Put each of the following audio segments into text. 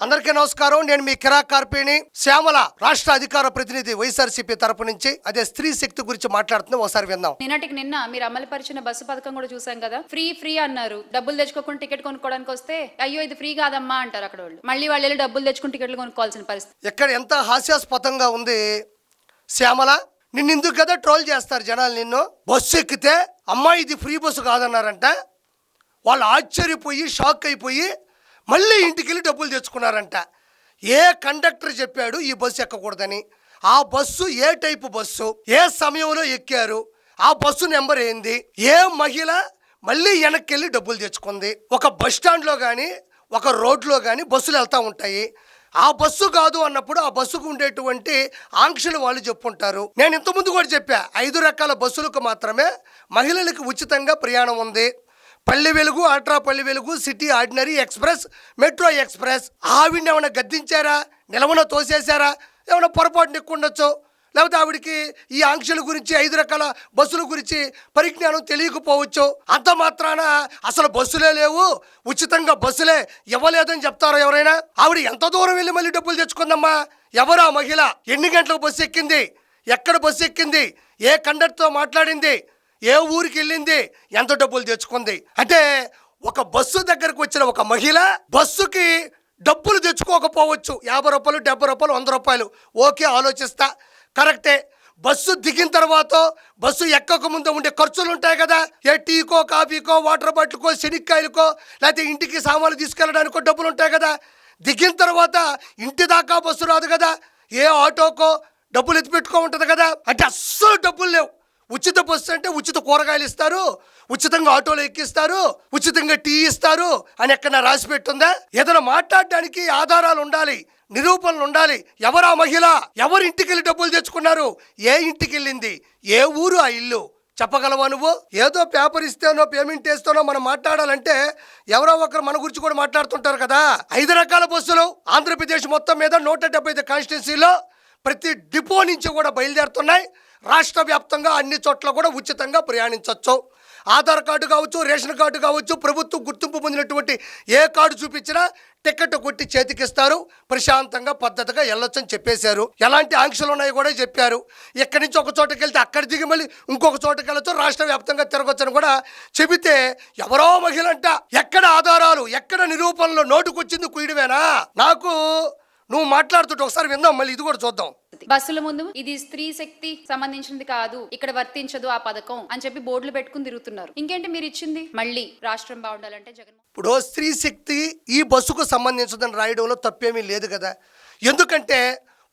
అందరికీ నమస్కారం. నేను మీ కిరా కార్పేని. శ్యామల రాష్ట్ర అధికార ప్రతినిధి వైఎస్ఆర్సీపీ తరపు నుంచి అదే స్త్రీ శక్తి గురించి మాట్లాడుతున్నాం. ఒకసారి విందాం. నిన్న మీరు అమలుపరిచిన బస్సు పథకం కూడా చూసాం కదా. ఫ్రీ అన్నారు. డబ్బులు తెచ్చుకోకుండా టికెట్ కొనుక్కోవడానికి వస్తే అయ్యో ఇది ఫ్రీ కాదమ్మా అంటారు అక్కడ వాళ్ళు. మళ్ళీ వాళ్ళు వెళ్ళి డబ్బులు తెచ్చుకుని టికెట్లు కొనుక్కోవాల్సిన పరిస్థితి. ఇక్కడ ఎంత హాస్యాస్పదంగా ఉంది శ్యామల. నిన్ను ఇందుకు కదా ట్రోల్ చేస్తారు జనాలు. నిన్ను బస్సు ఎక్కితే అమ్మా ఇది ఫ్రీ బస్సు కాదన్నారంట. వాళ్ళు ఆశ్చర్యపోయి షాక్ అయిపోయి మళ్ళీ ఇంటికి వెళ్ళి డబ్బులు తెచ్చుకున్నారంట. ఏ కండక్టర్ చెప్పాడు ఈ బస్సు ఎక్కకూడదని? ఆ బస్సు ఏ టైపు బస్సు, ఏ సమయంలో ఎక్కారు, ఆ బస్సు నెంబర్ ఏంది, ఏ మహిళ మళ్ళీ వెనక్కి వెళ్ళి డబ్బులు తెచ్చుకుంది? ఒక బస్ స్టాండ్లో కానీ ఒక రోడ్లో కానీ బస్సులు వెళ్తూ ఉంటాయి. ఆ బస్సు కాదు అన్నప్పుడు ఆ బస్సుకు ఉండేటువంటి ఆంక్షలు వాళ్ళు చెప్పుంటారు. నేను ఇంతకుముందు కూడా చెప్పా, 5 రకాల బస్సులకు మాత్రమే మహిళలకు ఉచితంగా ప్రయాణం ఉంది. Palle Velugu, ultra Palle Velugu, city ordinary express, metro express. ఆవిడని ఏమైనా గద్దించారా, నిలవన తోసేశారా? ఏమైనా పొరపాటున ఎక్కుండొచ్చు, లేకపోతే ఆవిడికి ఈ ఆంక్షల గురించి 5 రకాల బస్సుల గురించి పరిజ్ఞానం తెలియకపోవచ్చు. అంత మాత్రాన అసలు బస్సులే లేవు, ఉచితంగా బస్సులే ఇవ్వలేదని చెప్తారా ఎవరైనా? ఆవిడ ఎంత దూరం వెళ్ళి మళ్ళీ డబ్బులు తెచ్చుకుందమ్మా? ఎవరు ఆ మహిళ? ఎన్ని గంటలకు బస్సు ఎక్కింది, ఎక్కడ బస్సు ఎక్కింది, ఏ కండక్టర్తో మాట్లాడింది, ఏ ఊరికి వెళ్ళింది, ఎంత డబ్బులు తెచ్చుకుంది? అంటే ఒక బస్సు దగ్గరకు వచ్చిన ఒక మహిళ బస్సుకి డబ్బులు తెచ్చుకోకపోవచ్చు. 50 రూపాయలు, 70 రూపాయలు, 100 రూపాయలు, ఓకే, ఆలోచిస్తా, కరెక్టే. బస్సు దిగిన తర్వాత బస్సు ఎక్కక ముందు ఉండే ఖర్చులు ఉంటాయి కదా. ఏ టీకో, కాఫీకో, వాటర్ బాటిల్కో, శనిక్కాయలకో, లేకపోతే ఇంటికి సామాన్లు తీసుకెళ్ళడానికో డబ్బులు ఉంటాయి కదా. దిగిన తర్వాత ఇంటి దాకా బస్సు రాదు కదా. ఏ ఆటోకో డబ్బులు ఎత్తిపెట్టుకో ఉంటుంది కదా. అంటే అస్సలు డబ్బులు లేవు. ఉచిత బస్సు అంటే ఉచిత కూరగాయలు ఇస్తారు, ఉచితంగా ఆటోలు ఎక్కిస్తారు, ఉచితంగా టీ ఇస్తారు అని ఎక్కడ రాసి పెట్టుందా? ఏదైనా మాట్లాడడానికి ఆధారాలు ఉండాలి, నిరూపణలు ఉండాలి. ఎవరు ఆ మహిళ? ఎవరి ఇంటికి వెళ్ళి డబ్బులు తెచ్చుకున్నారు? ఏ ఇంటికి వెళ్ళింది? ఏ ఊరు ఆ ఇల్లు? చెప్పగలవా నువ్వు? ఏదో పేపర్ ఇస్తేనో పేమెంట్ వేస్తేనో మనం మాట్లాడాలంటే ఎవరో ఒకరు మన గురించి కూడా మాట్లాడుతుంటారు కదా. 5 రకాల బస్సులు ఆంధ్రప్రదేశ్ మొత్తం మీద 175 కాన్స్టిట్యున్సీలో ప్రతి డిపో నుంచి కూడా బయలుదేరుతున్నాయి. రాష్ట్ర వ్యాప్తంగా అన్ని చోట్ల కూడా ఉచితంగా ప్రయాణించవచ్చు. ఆధార్ కార్డు కావచ్చు, రేషన్ కార్డు కావచ్చు, ప్రభుత్వం గుర్తింపు పొందినటువంటి ఏ కార్డు చూపించినా టికెట్ కొట్టి చేతికిస్తారు. ప్రశాంతంగా పద్ధతిగా వెళ్ళొచ్చని చెప్పేశారు. ఎలాంటి ఆంక్షలు ఉన్నాయో కూడా చెప్పారు. ఇక్కడి నుంచి ఒక చోటకి వెళ్తే అక్కడ దిగి మళ్ళీ ఇంకొక చోటకి వెళ్ళొచ్చు, రాష్ట్ర వ్యాప్తంగా తిరగొచ్చని కూడా చెబితే ఎవరో మహిళ అంట. ఎక్కడ ఆధారాలు, ఎక్కడ నిరూపణలు? నోటుకొచ్చింది కుయ్యడమేనా? నాకు నువ్వు మాట్లాడుతుంటే ఒకసారి విందాం, మళ్ళీ ఇది కూడా చూద్దాం. బస్సుల ముందు ఇది స్త్రీ శక్తి సంబంధించినది కాదు, ఇక్కడ వర్తించదు ఆ పథకం అని చెప్పి బోర్డులు పెట్టుకుని తిరుగుతున్నారు. ఇంకేంటి మీరు ఇచ్చింది? మళ్ళీ రాష్ట్రం బాగుండాలంటే జగన్. ఇప్పుడు స్త్రీ శక్తి ఈ బస్సుకు సంబంధించదని రాయడంలో తప్పేమీ లేదు కదా. ఎందుకంటే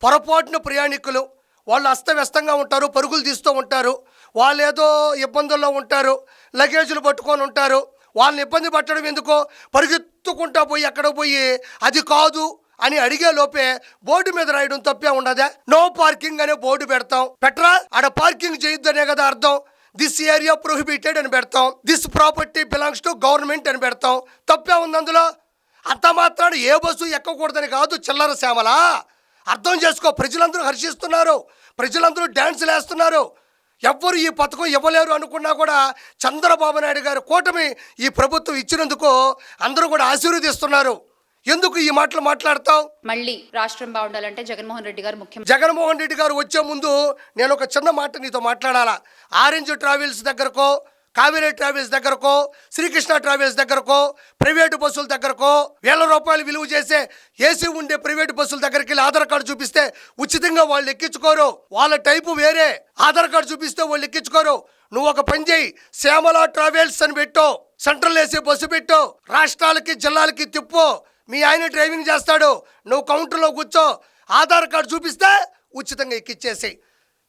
పొరపాటున ప్రయాణికులు వాళ్ళు అస్తవ్యస్తంగా ఉంటారు, పరుగులు తీస్తూ ఉంటారు, వాళ్ళు ఏదో ఇబ్బందుల్లో ఉంటారు, లగేజీలు పట్టుకొని ఉంటారు. వాళ్ళని ఇబ్బంది పట్టడం ఎందుకో, పరిగెత్తుకుంటా పోయి అక్కడ పోయి అది కాదు అని అడిగే లోపే బోర్డు మీద రాయడం తప్పే ఉండదా? నో పార్కింగ్ అనే బోర్డు పెడతాం, పెట్టరా? ఆడ పార్కింగ్ చేయొద్దు అనే కదా అర్థం. దిస్ ఏరియా ప్రొహిబిటెడ్ అని పెడతాం, this property belongs to government అని పెడతాం. తప్పే ఉంది అందులో? అంత మాత్రాన ఏ బస్సు ఎక్కకూడదని కాదు చిల్లర శ్యామల. అర్థం చేసుకో. ప్రజలందరూ హర్షిస్తున్నారు, ప్రజలందరూ డ్యాన్సులు వేస్తున్నారు. ఎవ్వరు ఈ పథకం ఇవ్వలేరు అనుకున్నా కూడా చంద్రబాబు నాయుడు గారు కూటమి ఈ ప్రభుత్వం ఇచ్చినందుకు అందరూ కూడా ఆశీర్వదిస్తున్నారు. ఎందుకు ఈ మాటలు మాట్లాడతావు? మళ్ళీ రాష్ట్రం బాగుండాలంటే జగన్మోహన్ రెడ్డి గారు ముఖ్యం. జగన్మోహన్ రెడ్డి గారు వచ్చే ముందు నేను ఒక చిన్న మాట నీతో మాట్లాడాలా. ఆరెంజ్ ట్రావెల్స్ దగ్గరకో, కావేరీ ట్రావెల్స్ దగ్గరకో, శ్రీకృష్ణ ట్రావెల్స్ దగ్గరకో, ప్రైవేటు బస్సుల దగ్గరకో, 1000 రూపాయలు విలువ చేసే ఏసీ ఉండే ప్రైవేటు బస్సుల దగ్గరికి వెళ్ళి ఆధార్ కార్డు చూపిస్తే ఉచితంగా వాళ్ళు ఎక్కించుకోరు. వాళ్ళ టైపు వేరే. ఆధార్ కార్డు చూపిస్తే వాళ్ళు ఎక్కించుకోరు. నువ్వు ఒక పని చేయి, శ్యామల ట్రావెల్స్ అని పెట్టు, సెంట్రల్ ఏసీ బస్సు పెట్టు, రాష్ట్రాలకి జిల్లాలకి తిప్పు. మీ ఆయన డ్రైవింగ్ చేస్తాడు, నువ్వు కౌంటర్లో కూర్చో, ఆధార్ కార్డు చూపిస్తే ఉచితంగా ఎక్కిచ్చేసి.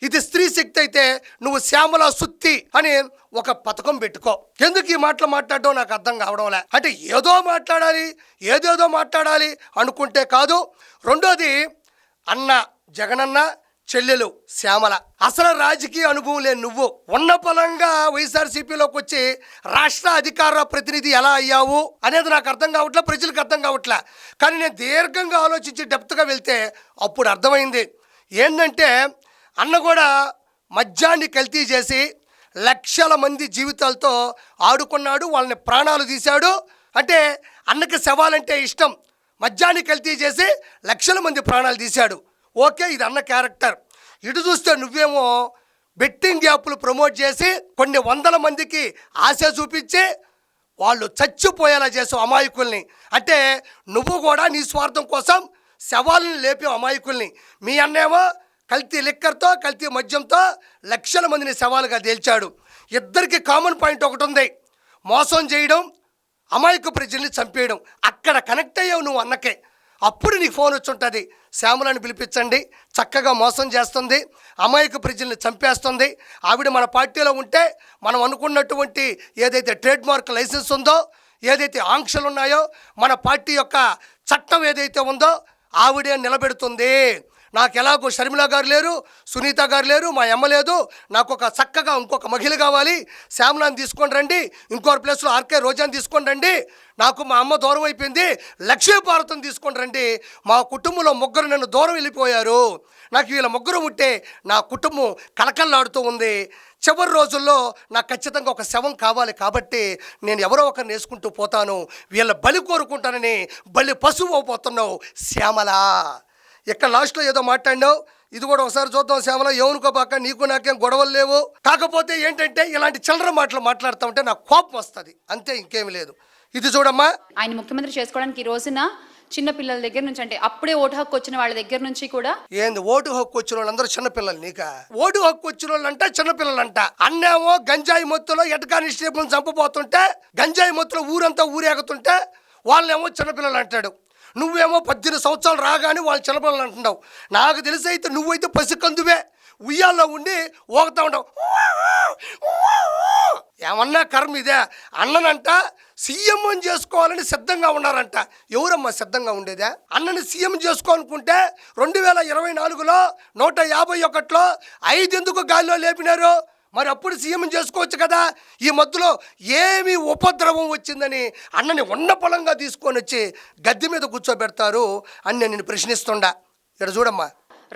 ఇది స్త్రీ శక్తి అయితే నువ్వు శ్యామల సుత్తి అని ఒక పథకం పెట్టుకో. ఎందుకు ఈ మాటలు మాట్లాడడం నాకు అర్థం కావడంలే. అంటే ఏదో మాట్లాడాలి, ఏదేదో మాట్లాడాలి అనుకుంటే కాదు. రెండోది, అన్న జగనన్న, చెల్లెలు శ్యామల. అసలు రాజకీయ అనుభవం లేని నువ్వు ఉన్న పలంగా వైఎస్ఆర్సీపీలోకి వచ్చి రాష్ట్ర అధికార ప్రతినిధి ఎలా అయ్యావు అనేది నాకు అర్థం కావట్లే, ప్రజలకు అర్థం కావట్లే. కానీ నేను దీర్ఘంగా ఆలోచించి డెప్త్గా వెళ్తే అప్పుడు అర్థమైంది. ఏంటంటే అన్న కూడా మద్యాన్ని కల్తీ చేసి లక్షల మంది జీవితాలతో ఆడుకున్నాడు, వాళ్ళని ప్రాణాలు తీశాడు. అంటే అన్నకి శవాలంటే ఇష్టం, మద్యాన్ని కల్తీ చేసి లక్షల మంది ప్రాణాలు తీశాడు. ఓకే, ఇది అన్న క్యారెక్టర్. ఇటు చూస్తే నువ్వేమో బెట్టింగ్ యాప్లు ప్రమోట్ చేసి కొన్ని వందల మందికి ఆశ చూపించి వాళ్ళు చచ్చిపోయేలా చేసావు అమాయకుల్ని. అంటే నువ్వు కూడా నీ స్వార్థం కోసం శవాలను లేపే అమాయకుల్ని. మీ అన్నేమో కల్తీ లిక్కర్తో కల్తీ మద్యంతో లక్షల మందిని శవాలుగా తేల్చాడు. ఇద్దరికి కామన్ పాయింట్ ఒకటి ఉంది, మోసం చేయడం, అమాయక ప్రజల్ని చంపేయడం. అక్కడ కనెక్ట్ అయ్యావు నువ్వు అన్నకే. అప్పుడు నీకు ఫోన్ వచ్చి ఉంటుంది, శ్యామలను పిలిపించండి, చక్కగా మోసం చేస్తుంది, అమాయక ప్రజల్ని చంపేస్తుంది. ఆవిడ మన పార్టీలో ఉంటే మనం అనుకున్నటువంటి ఏదైతే ట్రేడ్ మార్క్ లైసెన్స్ ఉందో, ఏదైతే ఆంక్షలు ఉన్నాయో, మన పార్టీ యొక్క చట్టం ఏదైతే ఉందో ఆవిడే నిలబెడుతుంది. నాకు ఎలాగో షర్మిల గారు లేరు, సునీత గారు లేరు, మా అమ్మ లేదు, నాకు ఒక చక్కగా ఇంకొక మహిళ కావాలి, శ్యామలాని తీసుకొని రండి, ఇంకొక ప్లేస్లో ఆర్కే రోజాని తీసుకొని రండి, నాకు మా అమ్మ దూరం అయిపోయింది, లక్ష్మీపార్వతిని తీసుకొని రండి, మా కుటుంబంలో ముగ్గురు నన్ను దూరం వెళ్ళిపోయారు, నాకు వీళ్ళ ముగ్గురు ఉంటే నా కుటుంబం కలకల్లాడుతూ ఉంది, చివరి రోజుల్లో నాకు ఖచ్చితంగా ఒక శవం కావాలి, కాబట్టి నేను ఎవరో ఒకరిని వేసుకుంటూ పోతాను, వీళ్ళ బలి కోరుకుంటానని బలి పశువు అయిపోతున్నావు శ్యామల. ఇక్కడ లాస్ట్లో ఏదో మాట్లాడినావు, ఇది కూడా ఒకసారి చూద్దాం శ్యామల. ఏమనుకోబాక, నీకు నాకేం గొడవలు లేవు, కాకపోతే ఏంటంటే ఇలాంటి చిల్లర మాటలు మాట్లాడుతూ ఉంటే నాకు కోపం వస్తుంది, అంతే, ఇంకేమి లేదు. ఇది చూడమ్మా, ఆయన ముఖ్యమంత్రి చేసుకోవడానికి ఈ రోజున చిన్న పిల్లల దగ్గర నుంచి, అంటే అప్పుడే ఓటు హక్కు వచ్చిన వాళ్ళ దగ్గర నుంచి కూడా ఏంది ఓటు హక్కు వచ్చిన వాళ్ళందరూ చిన్నపిల్లలు? నీక ఓటు హక్కు వచ్చిన వాళ్ళంట చిన్నపిల్లలంట. అన్నేమో గంజాయి మొత్తులో ఎటకాని స్టేపులను చంపబోతుంటే, గంజాయి మొత్తులో ఊరంతా ఊరేగుతుంటే వాళ్ళేమో చిన్నపిల్లలు అంటాడు. నువ్వేమో 18 సంవత్సరాలు రాగానే వాళ్ళు చిన్నపిల్లలు అంటున్నావు. నాకు తెలిసి అయితే నువ్వైతే పసికందువే, ఉయ్యాల్లో ఉండి ఊగుతూ ఉండవు. ఏమన్నా కర్మ ఇదే. అన్ననంట సీఎం చేసుకోవాలని సిద్ధంగా ఉన్నారంట. ఎవరమ్మా సిద్ధంగా ఉండేదా? అన్నని సీఎం చేసుకోవాలనుకుంటే 2024లో 151లో 5 ఎందుకు గాలిలో లేపినారు? మరి అప్పుడు సీఎం చేసుకోవచ్చు కదా. ఈ మధ్యలో ఏమి ఉపద్రవం వచ్చిందని అన్నని ఉన్న పొలంగా తీసుకొని వచ్చి గద్దె మీద కూర్చోబెడతారు అని నేను ప్రశ్నిస్తుండా. ఇక్కడ చూడమ్మా,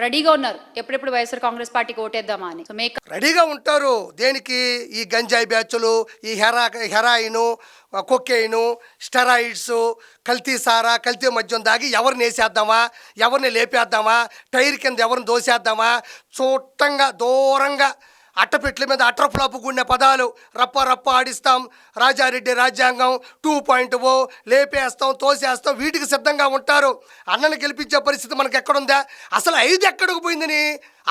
రెడీగా ఉన్నారు ఎప్పుడెప్పుడు వైఎస్ఆర్ కాంగ్రెస్ పార్టీకి ఓటేద్దామా అని. రెడీగా ఉంటారు దేనికి? ఈ గంజాయి బ్యాచులు, ఈ హెరాయిను, కొకెయిను, స్టెరాయిడ్స్, కల్తీ సారా, కల్తీ మద్యం దాగి ఎవరిని వేసేద్దామా, ఎవరిని లేపేద్దామా, టైర్ కింద ఎవరిని దోసేద్దామా, చూట్టంగా దూరంగా అట్టపెట్ల మీద అట్రఫ్లాపు గుండె పదాలు రప్ప రప్ప ఆడిస్తాం, రాజారెడ్డి రాజ్యాంగం 2.0, లేపేస్తాం, తోసేస్తాం, వీటికి సిద్ధంగా ఉంటారు. అన్నని గెలిపించే పరిస్థితి మనకు ఎక్కడుందా? అసలు 5 ఎక్కడికి పోయిందని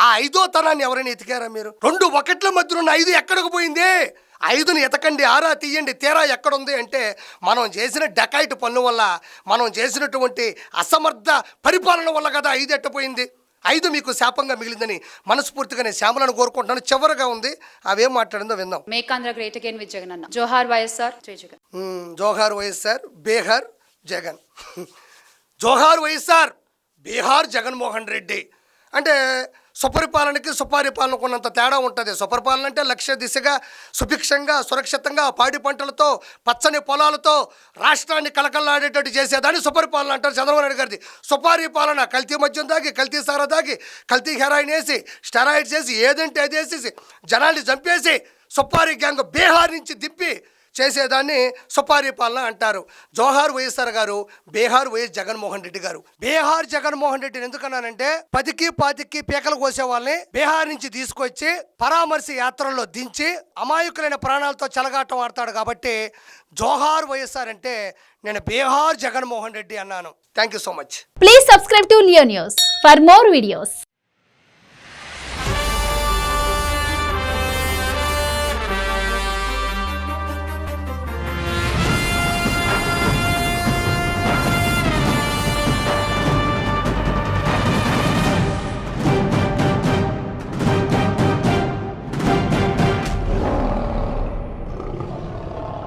ఆ 5వ తనాన్ని ఎవరైనా ఎతికారా మీరు? 2 బకెట్ల మధ్య ఉన్న 5 ఎక్కడికి పోయింది? 5ని ఎతకండి, ఆరా తీయండి, తీరా ఎక్కడుంది అంటే మనం చేసిన డకాయిట్ పన్ను వల్ల, మనం చేసినటువంటి అసమర్థ పరిపాలన వల్ల కదా 5 ఎట్టపోయింది. 5 మీకు శాపంగా మిగిలిందని మనస్ఫూర్తిగా నేను శ్యామలను కోరుకుంటున్నాను. చివరిగా ఉంది, అవేం మాట్లాడిందో విందాం. Make Andhra great again with Jagan అన్న. జోహార్ వైఎస్ఆర్, జై జగన్. జోహార్ వైఎస్ఆర్, బేహార్ జగన్. జోహార్ వైఎస్ఆర్, బీహార్ జగన్మోహన్ రెడ్డి. అంటే సుపరిపాలనకి సుపరిపాలనకు ఉన్నంత తేడా ఉంటుంది. సుపరిపాలన అంటే లక్ష్య దిశగా సుభిక్షంగా సురక్షితంగా పాడి పంటలతో పచ్చని పొలాలతో రాష్ట్రాన్ని కలకల్లాడేటట్టు చేసేదాన్ని సుపరిపాలన అంటారు చంద్రబాబు నాయుడు గారిది. సుపారీ పాలన కల్తీ మద్యం దాగి, కల్తీ సారా దాగి, కల్తీ హెరాయిన్ వేసి, స్టెరాయిడ్స్ వేసి, ఏదంటే అది వేసేసి జనాల్ని చంపేసి సుపారీ గ్యాంగ్ బీహార్ నుంచి దింపి చేసేదాన్ని సుపారీ పాలన అంటారు. జోహార్ వైఎస్ఆర్ గారు, బీహార్ వైఎస్ జగన్మోహన్ రెడ్డి గారు. బీహార్ జగన్మోహన్ రెడ్డిని ఎందుకన్నానంటే 10కి 20కి పీకలు కోసే వాళ్ళని బీహార్ నుంచి తీసుకొచ్చి పరామర్శ యాత్రల్లో దించి అమాయకులైన ప్రాణాలతో చెలగాటం ఆడతాడు. కాబట్టి జోహార్ వైఎస్ఆర్ అంటే నేను బీహార్ జగన్మోహన్ రెడ్డి అన్నాను. Thank you so much. Please subscribe to Leo news for more videos.